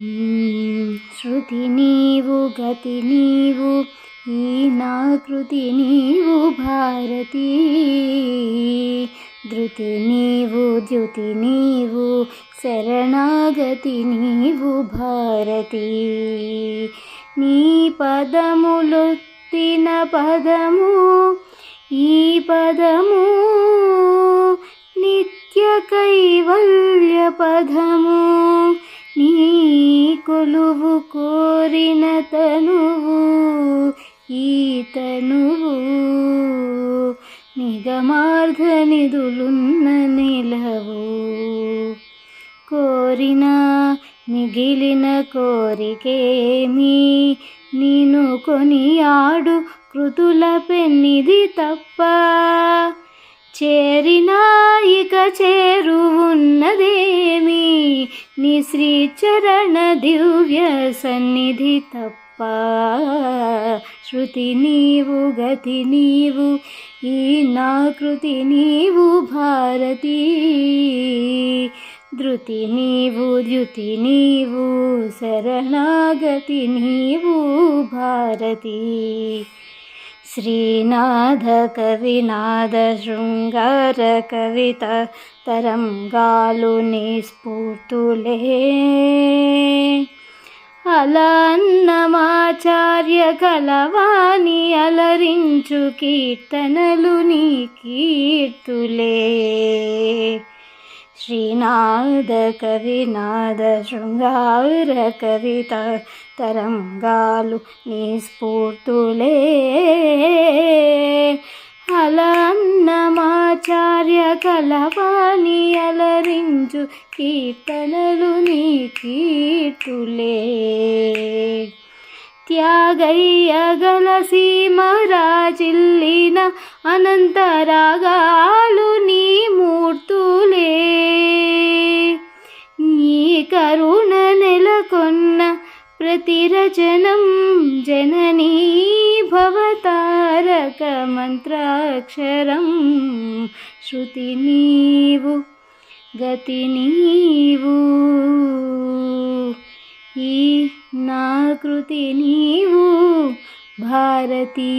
శృతి నీవు గతి నీవు ఈ నా కృతి నీవు భారతి. ధృతి నీవు ద్యుతి నీవు శరణాగతి నీవు భారతి. నీ పదములొత్తిన పదము ఈ పదము నిత్య కైవల్య పదము. నీ కొలువు కోరిన తనువు ఈ తనువు నిగమార్థ నిధులున్న నిలవు. కోరిన మిగిలిన కోరికేమి నిన్ను కొనియాడు కృతుల పెన్నిది తప్ప. చేరినా ఇక చేరువున్నదేమి నీ శ్రీచరణ దివ్య సన్నిధి తప్ప. శృతి నీవు గతి నీవు ఈ నా కృతి నీవు భారతి. ధృతి నీవు ద్యుతి నీవు శరణాగతి నీవు భారతి. శ్రీనాథ కవినాద శృంగార కవిత తరంగాలు నీ స్ఫూర్తులే. అలా అన్నమాచార్య కలవాణి అలరించు కీర్తనలు నీ కీర్తులే. శ్రీనాథ కవినాద శృంగార కవిత తరంగాలు నీ స్ఫూర్తులే. అలా అన్నమాచార్య కలవాణి అలరించు కీర్తనలు నీ కీర్తులే. త్యాగయ్య గల సీమరాజిల్లిన అనంతరాగాలు నీ మూర్తులే. నీ కరుణ నెలకొన్న ప్రతిరచనం జననీ భవతారక మంత్రాక్షరం. శృతి నీవు గతి నీవు ఈ నా కృతి నీవు భారతి.